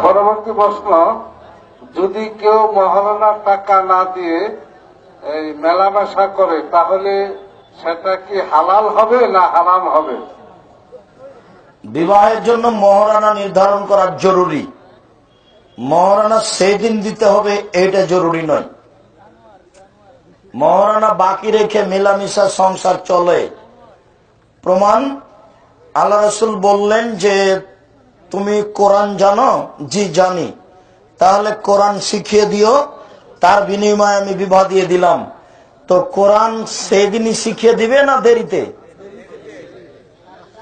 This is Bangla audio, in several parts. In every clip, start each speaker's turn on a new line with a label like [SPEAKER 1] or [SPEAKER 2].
[SPEAKER 1] পরবর্তী প্রশ্ন, যদি কেউ মহারণার টাকা না দিয়ে এই মেলামেশা করে তাহলে সেটা কি হালাল হবে না হারাম হবে?
[SPEAKER 2] বিবাহের জন্য মহারণা নির্ধারণ করা জরুরি। মহারণা সেই দিন দিতে হবে এটা জরুরি নয়। মহারণা বাকি রেখে মেলামেশা সংসার চলে। প্রমাণ, আল্লাহ রাসূল বললেন যে তুমি কোরআন জানো? জি জানি। তাহলে কোরআন শিখিয়ে দিও, তার বিনিময়ে আমি বিবাহ দিয়ে দিলাম। তো কোরআন সেদিনই শিখিয়ে দিবে না দেরিতে?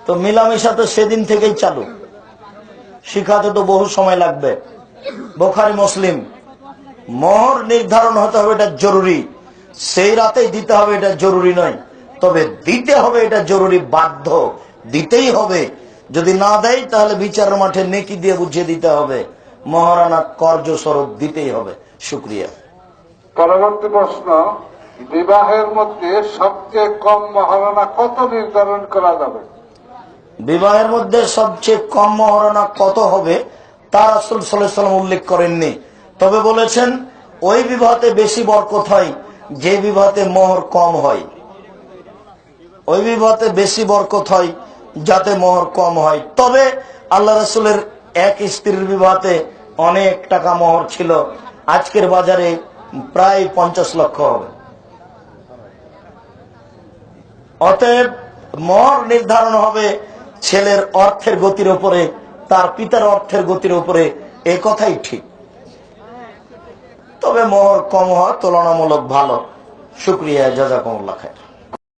[SPEAKER 2] তো মেলামেশা তো সেদিন থেকেই চালু, শিখাতে তো বহু সময় লাগবে। বুখারী মুসলিম। মোহর নির্ধারণ হতে হবে, এটা জরুরি। সেই রাতেই দিতে হবে, এটা জরুরি নয়। তবে দিতে হবে, এটা জরুরি, বাধ্য দিতেই হবে। যদি না দেয় তাহলে বিচারের মাঠে নেকি দিয়ে বুঝিয়ে দিতে হবে। মহারণা কর্য স্বরূপ দিতেই হবে। শুকরিয়া।
[SPEAKER 1] পরবর্তী প্রশ্ন, বিবাহের মধ্যে সবচেয়ে কম মহারণা কত নির্ধারণ করা যাবে?
[SPEAKER 2] বিবাহের মধ্যে সবচেয়ে কম মহারণা কত হবে তা রাসূল সাল্লাল্লাহু আলাইহি ওয়াসাল্লাম উল্লেখ করেননি। তবে বলেছেন ওই বিবাহতে বেশি বরকত হয় যে বিবাহতে মোহর কম হয়। ওই বিবাহতে বেশি বরকত হয় যাতে মোহর কম হয়। তবে আল্লাহ রাসূলের এক স্ত্রীর বিবাহতে অনেক টাকা মোহর ছিল, আজকের বাজারে প্রায় 50 লক্ষ হবে। অতএব মোহর নির্ধারণ হবে ছেলের অর্থের গতির উপরে, তার পিতার অর্থের গতির উপরে, এই কথাই ঠিক। তবে মোহর কম হওয়া তুলনামূলক ভালো। শুকরিয়া, জাযাকুমুল্লাহ খায়র।